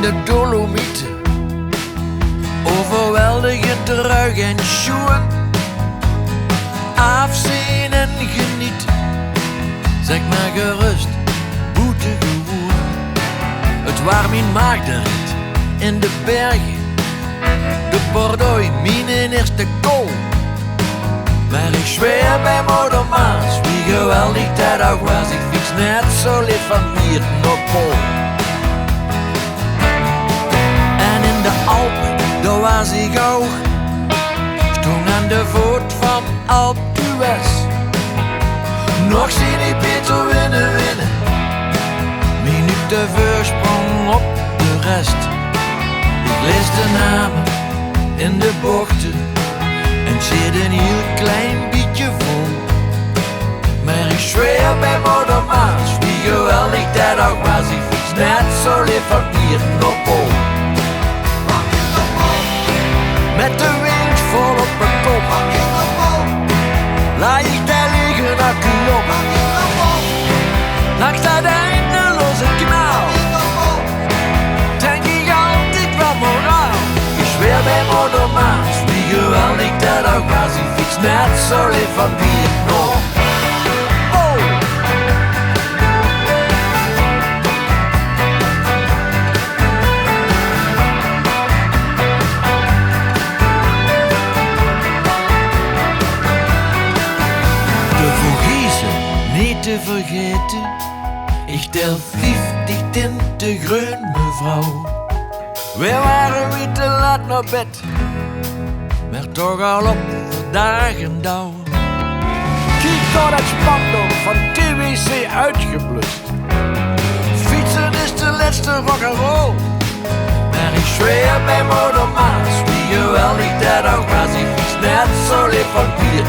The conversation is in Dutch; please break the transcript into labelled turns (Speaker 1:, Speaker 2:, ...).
Speaker 1: de Dolomieten. Overweldigend ruig en schoen. Afzien en genieten. Zeg maar gerust, boete gewoon. Het waar mijn maagdenrit in de bergen. De Bordeaux, mijn eerste kool. Maar ik zweer bij moeder Maas, wie geweldig dat ook was. Ik fiets net zo lief van hier naar Pool. En in de Alpen, daar was ik ook. Stond aan de voet van Alpe d'Huez. Nog zie ik Peter winnen. Minuut voorsprong op de rest. Ik lees de namen in de bochten en zit een heel klein beetje vol. Maar ik zweer bij moeder Maas, wie geweldig dat ook was. Ik fiets net zo lief van hier naar Pool. Met de wind vol op mijn kop, laat ik daar liggen naar klop. Langs dat eindeloze kanaal denk ik altijd van moraal. Ik zweer bij moeder Maas, wie geweldig dat ook was. Ik fiets net zo lief van hier naar Pool. De Vogezen niet te vergeten. Ik tel 50 tinten groen, mevrouw. We waren weer te laat naar bed, maar toch al op voor dagen dauw. Kijk door dat spandoek van TWC uitgeblust. Fietsen is de laatste rock'n'roll. Maar ik zweer bij moeder Maas, wie geweldig dat ook was. Ik fiets net zo lief van hier.